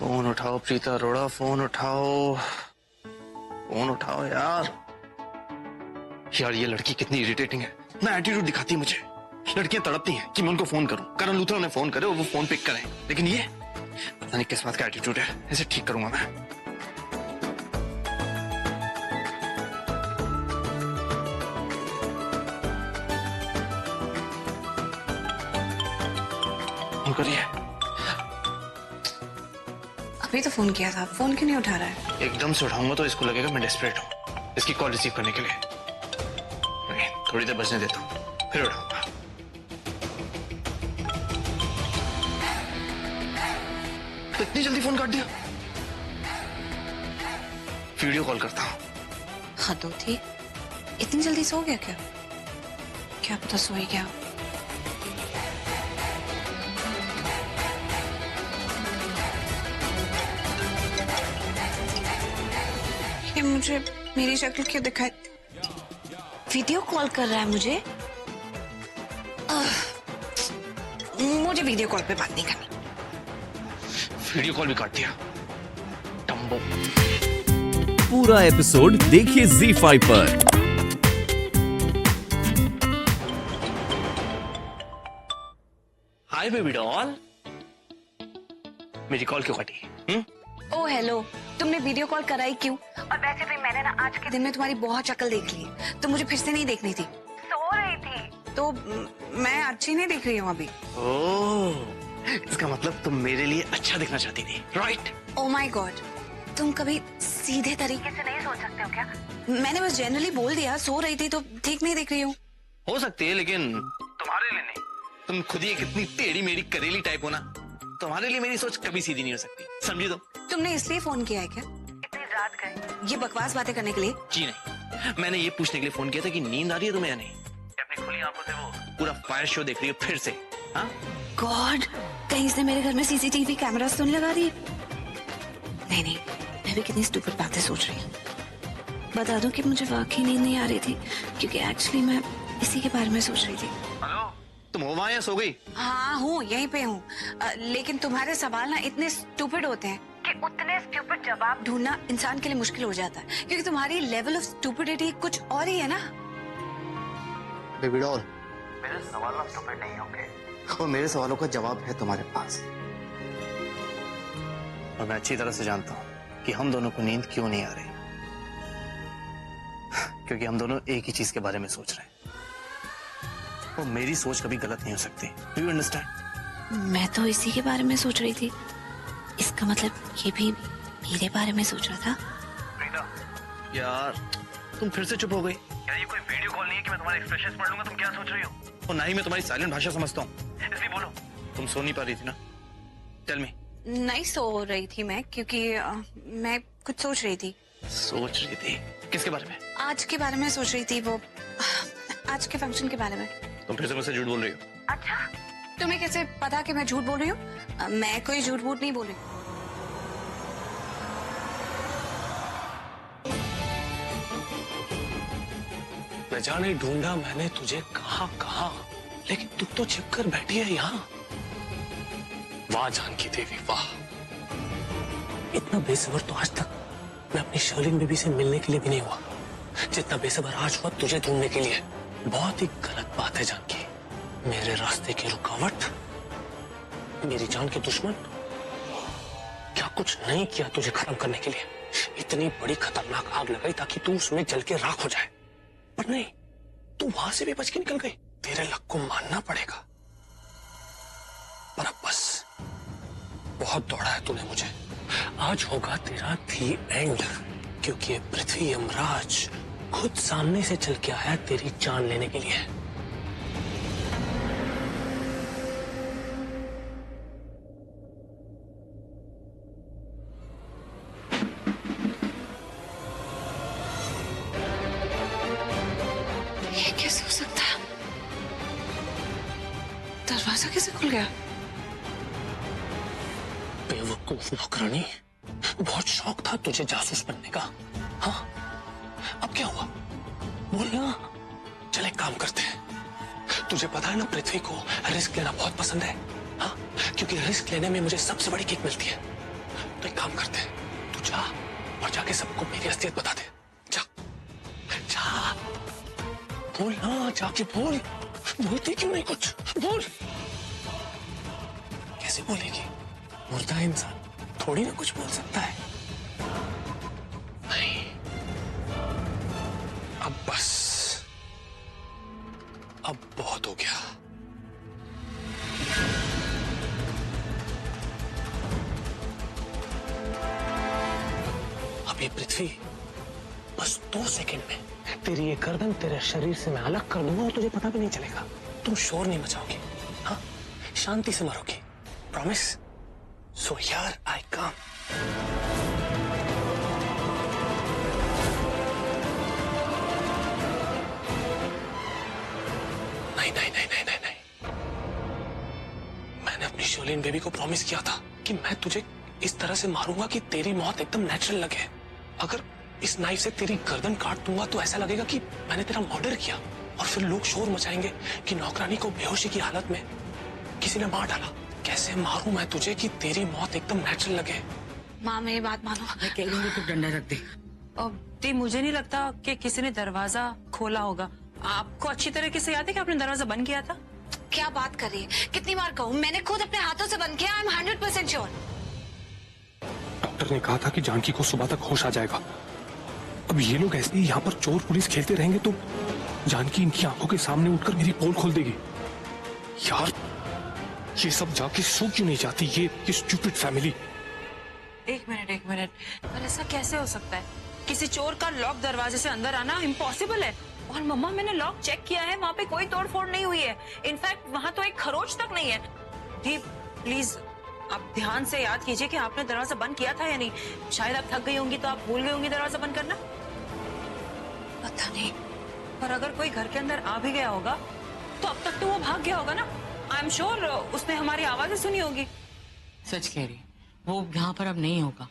Phone उठाओ Preeta Arora, phone उठाओ, phone उठाओ यार। यार ये लड़की कितनी इरिटेटिंग है ना, एटीट्यूड दिखाती है मुझे। लड़कियां तड़पती हैं कि मैं उनको फोन करूं, करण लूथरा उन्हें फोन करे और वो फोन पिक करें, लेकिन ये पता नहीं किस बात का एटीट्यूड है। इसे ठीक करूंगा मैं। फोन करिए। अभी तो फोन किया था, फोन क्यों नहीं उठा रहा है? एकदम से उठाऊंगा तो इसको लगेगा मैं डेस्परेट हूँ इसकी कॉल रिसीव करने के लिए। नहीं, थोड़ी देर बचने देता हूँ, फिर उठाऊंगा। इतनी जल्दी फोन काट दिया? वीडियो कॉल करता हूँ। हाँ तो थी, इतनी जल्दी सो गया क्या? क्या पता सो ही गया। ये मुझे मेरी शक्ल क्यों दिखाई? वीडियो कॉल कर रहा है मुझे। मुझे वीडियो कॉल पे बात नहीं करनी। वीडियो कॉल भी काट दिया। टम्बो। पूरा एपिसोड देखिए ZEE5 पर। हाय बेबी डॉल, मेरी कॉल क्यों काटी? ओ हेलो, तुमने वीडियो कॉल कराई क्यों? और वैसे भी मैंने ना आज के दिन में तुम्हारी बहुत शक्ल देख ली है, तो मुझे फिर से नहीं देखनी थी। सो रही थी तो मैं अच्छी नहीं दिख रही हूँ अभी। ओह, इसका मतलब तुम मेरे लिए अच्छा दिखना चाहती थी, राइट? ओ माय गॉड, तुम कभी सीधे तरीके से नहीं सोच सकते हो क्या? मैंने बस जनरली बोल दिया, सो रही थी तो ठीक नहीं दिख रही हूँ। हो सकती है, लेकिन तुम्हारे लिए नहीं। तुम खुद ही कितनी टेढ़ी मेढ़ी करेली टाइप हो ना, तुम्हारे लिए मेरी सोच कभी सीधी नहीं हो सकती, समझी तुम? तुमने इसलिए फोन किया है क्या? इतनी रात गए ये बकवास बातें करने के लिए? जी नहीं, मैंने ये पूछने के लिए फोन किया था कि नींद आ रही है तुम्हें या नहीं। अपनी खुली आंखों से वो पूरा फायर शो देख रही हो फिर से? हाँ गॉड, कहीं इसने मेरे घर में सीसीटीवी कैमरास तो नहीं लगा दिए? नहीं नहीं, मैं भी कितनी स्टूपिड बातें सोच रही हूँ। बता दूं कि मुझे वाकई नींद नहीं आ रही थी, क्योंकि एक्चुअली मैं इसी के बारे में सोच रही थी। हेलो, तुम हो वहाँ या सो गई? हाँ हूँ, यहीं पे हूँ। लेकिन तुम्हारे सवाल ना इतने स्टूपिड होते हैं कि उतने स्टूपिड जवाब ढूंढना इंसान के लिए मुश्किल हो जाता है, क्योंकि तुम्हारी लेवल ऑफ स्टूपिडिटी कुछ और ही है ना। बेबी डॉल, मेरे सवाल ना स्टूपिड नहीं होंगे, और मेरे सवालों का जवाब है तुम्हारे पास। और मैं अच्छी तरह से जानता हूँ कि हम दोनों को नींद क्यों नहीं आ रही, क्योंकि हम दोनों एक ही चीज के बारे में सोच रहे हैं। और मेरी सोच कभी गलत नहीं हो सकती। Do you understand? मैं तो इसी के बारे में सोच रही थी, इसका मतलब ये भी मेरे बारे में सोच रहा था। प्रीता, यार तुम फिर से चुप हो गई। यार ये कोई वीडियो कॉल नहीं है कि मैं तुम्हारे एक्सप्रेशंस पढ़ लूंगा। तुम क्या सोच रही हो? और ना ही मैं तुम्हारी साइलेंट भाषा समझता हूँ, इसलिए बोलो। तुम सो नहीं पा रही थी ना? Tell me. नहीं सो रही थी मैं, क्योंकि मैं कुछ सोच रही थी। सोच रही थी? किसके बारे में? आज के बारे में सोच रही थी, वो आज के फंक्शन के बारे में। तुम फिर से मुझसे झूठ बोल रही हो? अच्छा, तुम्हें कैसे पता कि मैं झूठ बोल रही हूँ? मैं कोई झूठ मूठ नहीं बोल रही। न जाने ढूंढा मैंने तुझे कहां कहां, लेकिन तू तो छिप कर बैठी है यहाँ। वाह जानकी देवी वाह, इतना बेसब्र तो आज तक मैं अपनी शर्लिन बेबी से मिलने के लिए भी नहीं हुआ, जितना बेसब्र आज हुआ तुझे ढूंढने के लिए। बहुत ही गलत बात है जानकी, मेरे रास्ते की रुकावट, मेरी जान के दुश्मन। क्या कुछ नहीं किया तुझे खत्म करने के लिए? इतनी बड़ी खतरनाक आग लगाई ताकि तू उसमें जल के राख हो जाए, पर नहीं, तू वहां से भी बच के निकल गई। तेरे लक को मानना पड़ेगा, पर अब बस बहुत दौड़ा है तूने मुझे। आज होगा तेरा दी एंड, क्योंकि ये पृथ्वी यमराज खुद सामने से चल के आया तेरी जान लेने के लिए। ये कैसे हो सकता है? दरवाजा कैसे खुल गया? बेवकूफ नौकरानी, बहुत शौक था तुझे जासूस बनने का। हाँ, अब क्या हुआ? बोल ना। चल एक काम करते हैं, तुझे पता है ना पृथ्वी को रिस्क लेना बहुत पसंद है। हाँ, क्योंकि रिस्क लेने में मुझे सबसे बड़ी किक मिलती है। तो एक काम करते हैं, तू जा और जाके सबको मेरी असलियत बता दे। जा जा, बोल ना, जाके बोल। बोलती क्यों नहीं कुछ? बोल। कैसे बोलेगी? मुर्दा इंसान थोड़ी ना कुछ बोल सकता है। नहीं, अब बस, अब बहुत हो गया। अब ये पृथ्वी बस 2 सेकंड में तेरी ये गर्दन तेरे शरीर से मैं अलग कर दूंगा और तुझे पता भी नहीं चलेगा। तुम शोर नहीं मचाओगे, हाँ, शांति से मरोगे, प्रॉमिस? सो हियर आई कम। नहीं नहीं नहीं नहीं नहीं नहीं, मैंने अपनी शोलिन बेबी को प्रॉमिस किया था कि मैं तुझे इस तरह से मारूंगा कि तेरी मौत एकदम नेचुरल लगे। अगर इस नाइफ से तेरी गर्दन काट दूंगा तो ऐसा लगेगा कि मैंने तेरा मर्डर किया, और फिर लोग शोर मचाएंगे कि नौकरानी को बेहोशी की हालत में किसी ने मार डाला। कैसे मारूं मैं तुझे कि तेरी मौत एकदम नेचुरल लगे? माँ मेरी बात मानो। मैं कह लूंगी तो डंडा रख दे। और दी, मुझे नहीं लगता कि किसी ने दरवाजा खोला होगा। आपको अच्छी तरीके से याद है कि आपने दरवाजा बंद किया था? क्या बात कर रही है? कितनी बार कहूँ, मैंने खुद अपने हाथों से बंद किया। I am 100% sure. डॉक्टर ने कहा था कि जानकी को सुबह तक होश आ जाएगा। अब ये लोग ऐसे ही यहाँ पर चोर पुलिस खेलते रहेंगे तो जानकी इनकी आंखों के सामने उठकर मेरी पोल खोल देगी। यार, ये सब जाके सो क्यों नहीं जाती ये स्टूपिड फैमिली? एक मिनट, पर ऐसा कैसे हो सकता है? किसी चोर का लॉक दरवाजे से अंदर आना इम्पॉसिबल है। और मम्मा, मैंने लॉक चेक किया है, वहाँ पे कोई तोड़फोड़ नहीं हुई है। इनफैक्ट वहाँ तो एक खरोच तक नहीं है। दी, प्लीज आप ध्यान से याद कीजिए कि आपने दरवाजा बंद किया था या नहीं। शायद आप थक गई होंगी तो आप भूल गई होंगी दरवाजा बंद करना। पता नहीं। पर अगर कोई घर के अंदर आ भी गया होगा तो अब तक तो वो भाग गया होगा ना। आई एम श्योर उसने हमारी आवाजें सुनी होगी। सच कह रही, वो यहाँ पर अब नहीं होगा।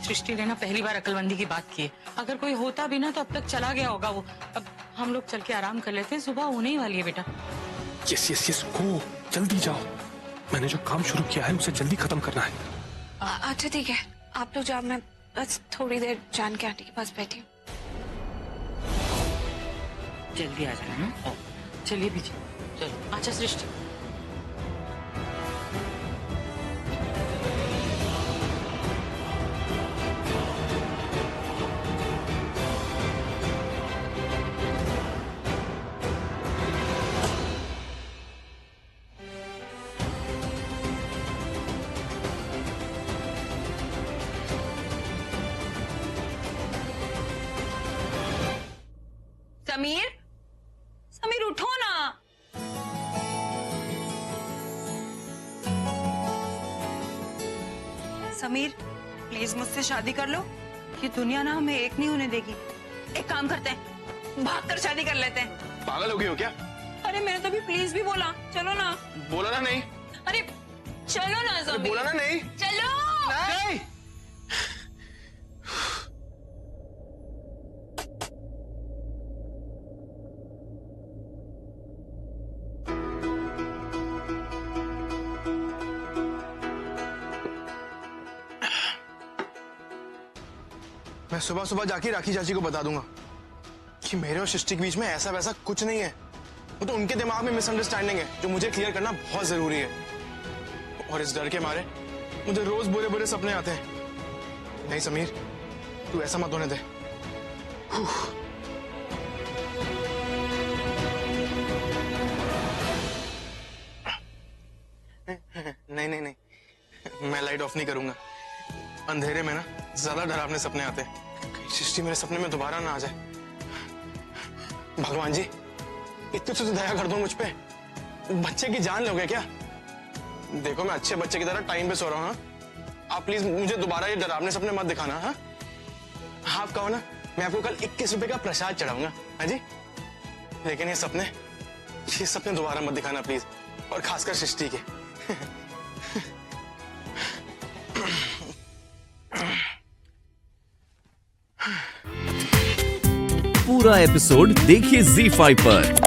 सृष्टि ने ना पहली बार अकलमंदी की बात की है। अगर कोई होता भी ना तो अब तक चला गया होगा वो। अब हम लोग चल के आराम कर लेते हैं, सुबह होने ही वाली है बेटा। यस गो, जल्दी जाओ। मैंने जो काम शुरू किया है उसे जल्दी खत्म करना है। अच्छा ठीक है, आप लोग जाओ, मैं बस थोड़ी देर जान के आंटी के पास बैठी हूँ। जल्दी आ जाना ना। चलिए भी चलो। अच्छा सृष्टि, समीर उठो ना। समीर प्लीज मुझसे शादी कर लो। ये दुनिया ना हमें एक नहीं होने देगी। एक काम करते हैं, भागकर शादी कर लेते हैं। पागल हो गई हो क्या? अरे मैंने तो भी प्लीज भी बोला। चलो ना। बोला ना नहीं? अरे चलो ना समीर। बोला ना नहीं? चलो नहीं। मैं सुबह सुबह जाके राखी चाची को बता दूंगा कि मेरे और सृष्टि के बीच में ऐसा वैसा कुछ नहीं है। वो तो उनके दिमाग में मिसअंडरस्टैंडिंग है जो मुझे क्लियर करना बहुत जरूरी है। और इस डर के मारे मुझे रोज बुरे बुरे सपने आते हैं। नहीं समीर, तू ऐसा मत होने दे। नहीं, मैं लाइट ऑफ नहीं करूंगा। अंधेरे में ना ज्यादा डरावने सपने आते हैं। कहीं सृष्टि मेरे सपने में दोबारा ना आ जाए। भगवान जी, इतनी तो दया कर दो मुझ पे। बच्चे की जान लोगे क्या? देखो, मैं अच्छे बच्चे की तरह टाइम पे सो रहा हूँ। आप प्लीज मुझे दोबारा ये डरावने सपने मत दिखाना। हाँ, आप कहो ना, मैं आपको कल 21 रुपए का प्रसाद चढ़ाऊंगा। हाँ जी, लेकिन ये सपने दोबारा मत दिखाना प्लीज, और खासकर सृष्टि के। पूरा एपिसोड देखिए ZEE5 पर।